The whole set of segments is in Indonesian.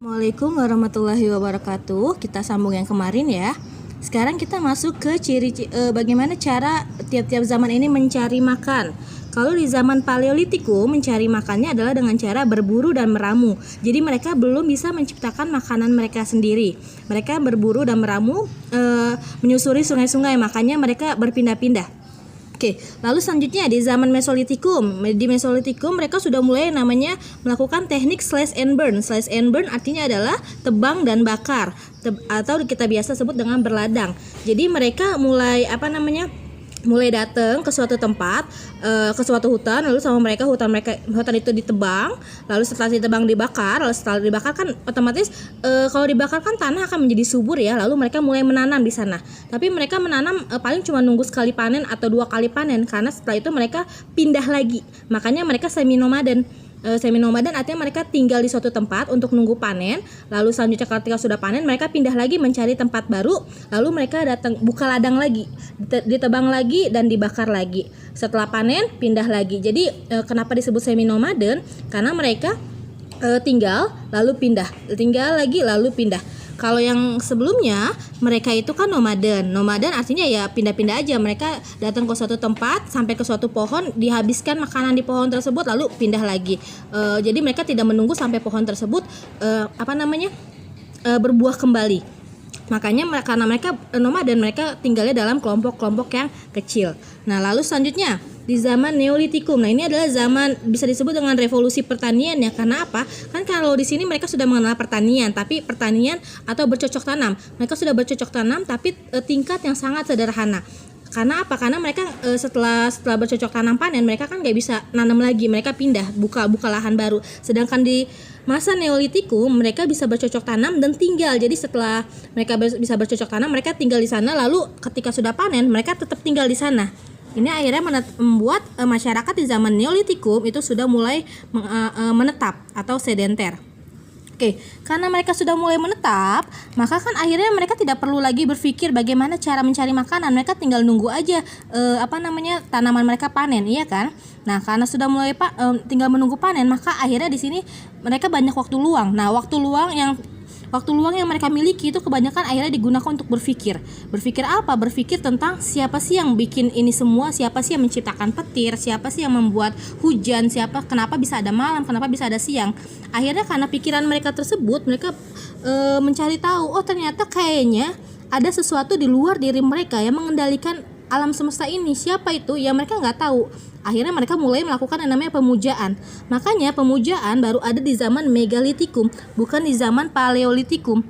Assalamualaikum warahmatullahi wabarakatuh. Kita sambung yang kemarin ya. Sekarang kita masuk ke bagaimana cara tiap-tiap zaman ini mencari makan. Kalau di zaman Paleolitikum, mencari makannya adalah dengan cara berburu dan meramu. Jadi mereka belum bisa menciptakan makanan mereka sendiri. Mereka berburu dan meramu, menyusuri sungai-sungai. Makanya mereka berpindah-pindah. Oke, lalu selanjutnya di zaman Mesolitikum. Di Mesolitikum mereka sudah mulai namanya melakukan teknik slash and burn. Slash and burn artinya adalah tebang dan bakar, atau kita biasa sebut dengan berladang. Jadi mereka mulai datang ke suatu tempat, ke suatu hutan, lalu sama mereka hutan itu ditebang, lalu setelah ditebang dibakar, lalu setelah dibakar kan otomatis kalau dibakar kan tanah akan menjadi subur ya, lalu mereka mulai menanam di sana. Tapi mereka menanam paling cuma nunggu sekali panen atau 2 kali panen, karena setelah itu mereka pindah lagi. Makanya mereka semi nomaden. Semi-nomaden artinya mereka tinggal di suatu tempat untuk nunggu panen, lalu selanjutnya ketika sudah panen mereka pindah lagi mencari tempat baru, lalu mereka datang buka ladang lagi, ditebang lagi dan dibakar lagi. Setelah panen pindah lagi. Jadi kenapa disebut semi-nomaden? Karena mereka tinggal lalu pindah, tinggal lagi lalu pindah. Kalau yang sebelumnya mereka itu kan nomaden. Nomaden artinya ya pindah-pindah aja. Mereka datang ke suatu tempat, sampai ke suatu pohon, dihabiskan makanan di pohon tersebut, lalu pindah lagi. Jadi mereka tidak menunggu sampai pohon tersebut berbuah kembali. Makanya karena mereka nomaden, mereka tinggalnya dalam kelompok-kelompok yang kecil. Nah, lalu selanjutnya di zaman Neolitikum. Nah, ini adalah zaman bisa disebut dengan revolusi pertanian ya. Karena apa? Kan kalau di sini mereka sudah mengenal pertanian, tapi pertanian atau bercocok tanam. Mereka sudah bercocok tanam tapi tingkat yang sangat sederhana. Karena apa? Karena mereka setelah bercocok tanam panen, mereka kan nggak bisa nanam lagi, mereka pindah buka lahan baru. Sedangkan di masa Neolitikum mereka bisa bercocok tanam dan tinggal. Jadi setelah mereka bisa bercocok tanam, mereka tinggal di sana. Lalu ketika sudah panen, mereka tetap tinggal di sana. Ini akhirnya membuat masyarakat di zaman Neolitikum itu sudah mulai menetap atau sedenter. Oke, karena mereka sudah mulai menetap, maka kan akhirnya mereka tidak perlu lagi berpikir bagaimana cara mencari makanan. Mereka tinggal nunggu aja tanaman mereka panen, iya kan? Nah, karena sudah mulai tinggal menunggu panen, maka akhirnya di sini mereka banyak waktu luang. Nah, waktu luang yang mereka miliki itu kebanyakan akhirnya digunakan untuk berpikir. Berpikir apa? Berpikir tentang siapa sih yang bikin ini semua, siapa sih yang menciptakan petir, siapa sih yang membuat hujan, kenapa bisa ada malam, kenapa bisa ada siang. Akhirnya karena pikiran mereka tersebut, mereka mencari tahu, oh ternyata kayaknya ada sesuatu di luar diri mereka yang mengendalikan alam semesta ini. Siapa itu? Ya mereka nggak tahu. Akhirnya mereka mulai melakukan yang namanya pemujaan. Makanya pemujaan baru ada di zaman Megalitikum, bukan di zaman Paleolitikum.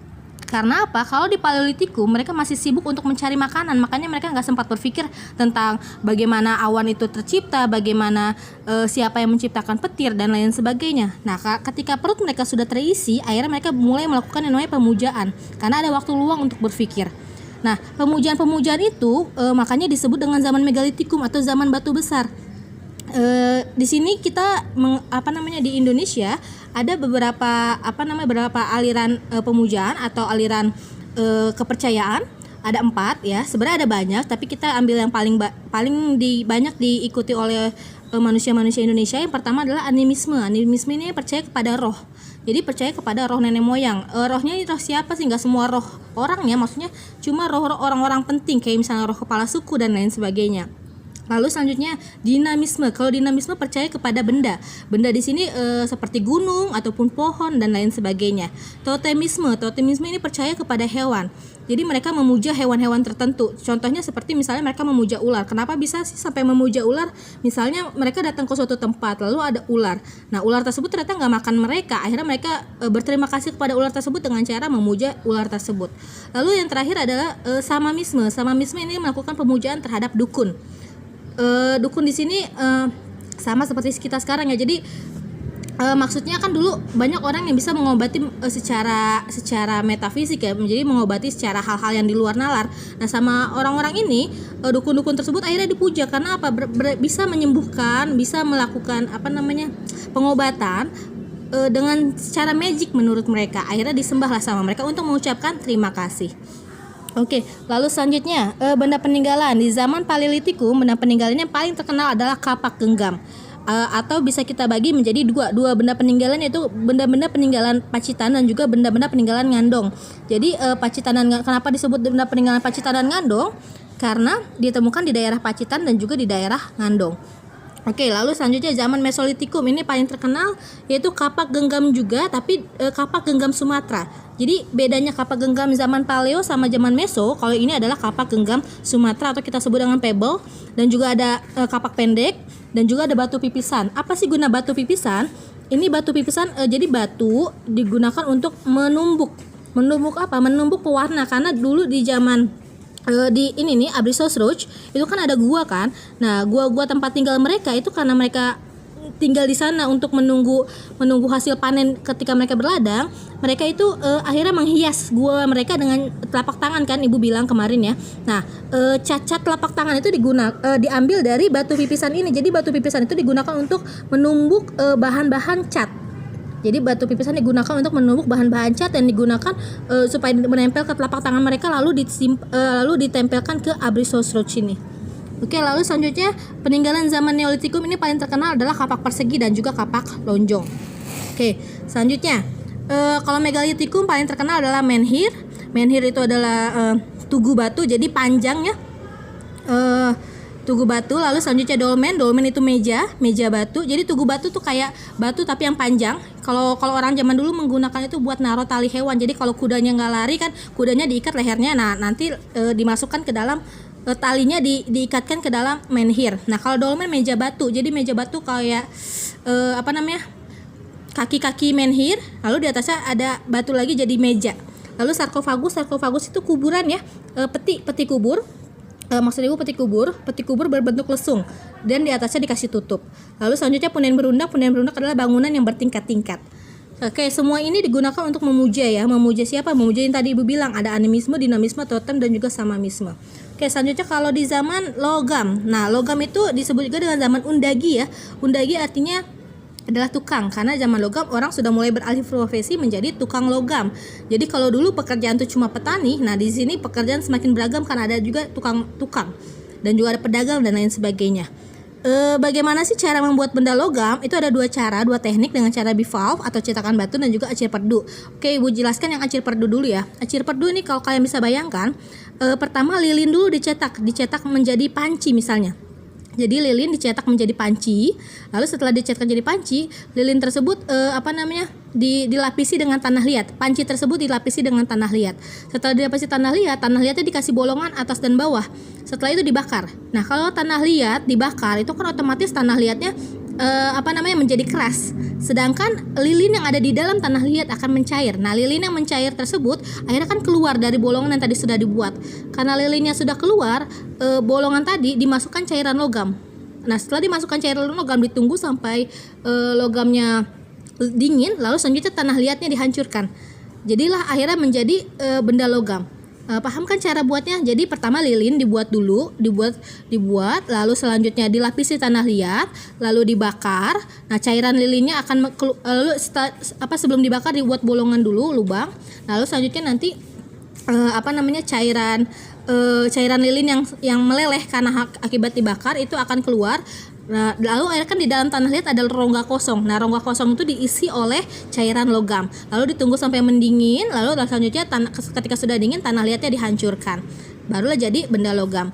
Karena apa? Kalau di Paleolitikum mereka masih sibuk untuk mencari makanan, makanya mereka nggak sempat berpikir tentang bagaimana awan itu tercipta, bagaimana siapa yang menciptakan petir dan lain sebagainya. Nah, ketika perut mereka sudah terisi, akhirnya mereka mulai melakukan yang namanya pemujaan, karena ada waktu luang untuk berpikir. Nah, pemujaan itu makanya disebut dengan zaman Megalitikum atau zaman batu besar. Di sini kita di Indonesia ada beberapa aliran pemujaan atau aliran kepercayaan. Ada 4 ya. Sebenarnya ada banyak, tapi kita ambil yang paling banyak diikuti oleh manusia-manusia Indonesia. Yang pertama adalah animisme. Animisme ini percaya kepada roh. Jadi percaya kepada roh nenek moyang. Rohnya roh siapa sih? Nggak semua roh orang ya, maksudnya cuma roh orang-orang penting kayak misalnya roh kepala suku dan lain sebagainya. Lalu selanjutnya dinamisme. Kalau dinamisme percaya kepada benda. Benda di sini seperti gunung ataupun pohon dan lain sebagainya. Totemisme ini percaya kepada hewan. Jadi mereka memuja hewan-hewan tertentu. Contohnya seperti misalnya mereka memuja ular. Kenapa bisa sih sampai memuja ular? Misalnya mereka datang ke suatu tempat lalu ada ular. Nah, ular tersebut ternyata nggak makan mereka. Akhirnya mereka berterima kasih kepada ular tersebut dengan cara memuja ular tersebut. Lalu yang terakhir adalah samamisme. Samamisme ini melakukan pemujaan terhadap dukun. Dukun di sini sama seperti kita sekarang ya. Jadi maksudnya kan dulu banyak orang yang bisa mengobati secara metafisik ya, jadi mengobati secara hal-hal yang di luar nalar. Nah, sama orang-orang ini dukun-dukun tersebut akhirnya dipuja karena apa? Bisa menyembuhkan, bisa melakukan pengobatan dengan secara magic menurut mereka. Akhirnya disembahlah sama mereka untuk mengucapkan terima kasih. Oke, lalu selanjutnya benda peninggalan. Di zaman Paleolitikum, benda peninggalan yang paling terkenal adalah kapak genggam. atau bisa kita bagi menjadi dua benda peninggalan, yaitu benda-benda peninggalan Pacitan dan juga benda-benda peninggalan Ngandong. Jadi kenapa disebut benda peninggalan Pacitan dan Ngandong? Karena ditemukan di daerah Pacitan dan juga di daerah Ngandong. Oke, lalu selanjutnya zaman Mesolitikum, ini paling terkenal yaitu kapak genggam juga, tapi kapak genggam Sumatera. Jadi bedanya kapak genggam zaman Paleo sama zaman Meso, kalau ini adalah kapak genggam Sumatera atau kita sebut dengan pebble, dan juga ada kapak pendek, dan juga ada batu pipisan. Apa sih guna batu pipisan? Ini batu pipisan, jadi batu digunakan untuk menumbuk apa? Menumbuk pewarna, karena dulu di zaman di ini nih Abruzos Roach itu kan ada gua kan. Nah, gua tempat tinggal mereka itu karena mereka tinggal di sana untuk menunggu hasil panen ketika mereka berladang. Mereka itu akhirnya menghias gua mereka dengan telapak tangan kan, Ibu bilang kemarin ya. Nah, cacat telapak tangan itu diambil dari batu pipisan ini. Jadi batu pipisan itu digunakan untuk menumbuk bahan-bahan cat. Jadi batu pipisan digunakan untuk menumbuk bahan-bahan cat dan digunakan supaya menempel ke telapak tangan mereka, lalu ditempelkan ke Abruzos Roach ini. Oke, lalu selanjutnya peninggalan zaman Neolitikum ini paling terkenal adalah kapak persegi dan juga kapak lonjong. Oke, selanjutnya kalau Megalitikum paling terkenal adalah menhir. Menhir itu adalah tugu batu, jadi panjang ya. Tugu batu. Lalu selanjutnya dolmen itu meja batu. Jadi tugu batu tuh kayak batu tapi yang panjang. Kalau orang zaman dulu menggunakan itu buat naruh tali hewan. Jadi kalau kudanya nggak lari kan, kudanya diikat lehernya. Nah, nanti dimasukkan ke dalam talinya, diikatkan ke dalam menhir. Nah, kalau dolmen meja batu. Jadi meja batu kayak kaki-kaki menhir, lalu di atasnya ada batu lagi jadi meja. Lalu sarkofagus itu kuburan ya, peti kubur. Maksud ibu peti kubur berbentuk lesung dan di atasnya dikasih tutup. Lalu selanjutnya punden berundak adalah bangunan yang bertingkat-tingkat. Oke, semua ini digunakan untuk memuja ya. Memuja siapa? Memuja yang tadi ibu bilang, ada animisme, dinamisme, totem, dan juga samamisme. Oke, selanjutnya kalau di zaman logam. Nah, logam itu disebut juga dengan zaman undagi ya. Undagi artinya adalah tukang, karena zaman logam orang sudah mulai beralih profesi menjadi tukang logam. Jadi kalau dulu pekerjaan itu cuma petani, nah di sini pekerjaan semakin beragam karena ada juga tukang dan juga ada pedagang dan lain sebagainya. Bagaimana sih cara membuat benda logam? Itu ada dua teknik, dengan cara bivalve atau cetakan batu dan juga acir perdu. Oke, Ibu jelaskan yang acir perdu dulu ya. Acir perdu ini kalau kalian bisa bayangkan, pertama lilin dulu dicetak menjadi panci misalnya. Jadi lilin dicetak menjadi panci, lalu setelah dicetak menjadi panci, lilin tersebut dilapisi dengan tanah liat. Panci tersebut dilapisi dengan tanah liat. Setelah dilapisi tanah liatnya dikasih bolongan atas dan bawah. Setelah itu dibakar. Nah, kalau tanah liat dibakar itu kan otomatis tanah liatnya menjadi keras. Sedangkan lilin yang ada di dalam tanah liat akan mencair. Nah, lilin yang mencair tersebut akhirnya kan keluar dari bolongan yang tadi sudah dibuat. Karena lilinnya sudah keluar, bolongan tadi dimasukkan cairan logam. Nah, setelah dimasukkan cairan logam ditunggu sampai logamnya dingin, lalu selanjutnya tanah liatnya dihancurkan. Jadilah akhirnya menjadi benda logam. Paham kan cara buatnya? Jadi pertama lilin dibuat, lalu selanjutnya dilapisi tanah liat, lalu dibakar. Nah, cairan lilinnya akan sebelum dibakar dibuat bolongan dulu, lubang. Lalu selanjutnya nanti cairan lilin yang meleleh karena akibat dibakar itu akan keluar. Nah, lalu akhirnya kan di dalam tanah liat ada rongga kosong. Nah, rongga kosong itu diisi oleh cairan logam. Lalu ditunggu sampai mendingin, lalu selanjutnya ketika sudah dingin tanah liatnya dihancurkan. Barulah jadi benda logam.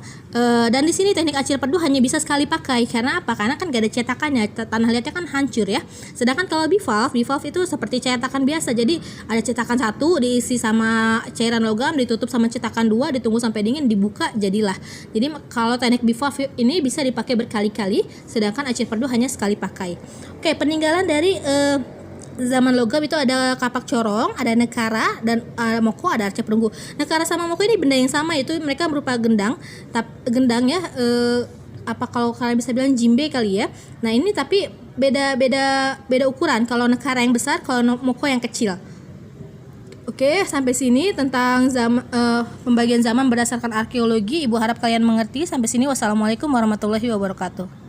Dan di sini teknik acir perdu hanya bisa sekali pakai. Karena apa? Karena kan gak ada cetakannya, tanah liatnya kan hancur ya. Sedangkan kalau bivalve itu seperti cetakan biasa. Jadi ada cetakan satu diisi sama cairan logam, ditutup sama cetakan dua, ditunggu sampai dingin, dibuka, jadilah. Jadi kalau teknik bivalve ini bisa dipakai berkali-kali, sedangkan acir perdu hanya sekali pakai. Oke, peninggalan dari zaman logam itu ada kapak corong, ada nekara, dan moko, ada arca perunggu. Nekara sama moko ini benda yang sama, itu mereka berupa gendang ya, kalau kalian bisa bilang jimbe kali ya. Nah, ini tapi beda ukuran. Kalau nekara yang besar, kalau moko yang kecil. Oke, sampai sini tentang pembagian zaman berdasarkan arkeologi. Ibu harap kalian mengerti. Sampai sini, wassalamualaikum warahmatullahi wabarakatuh.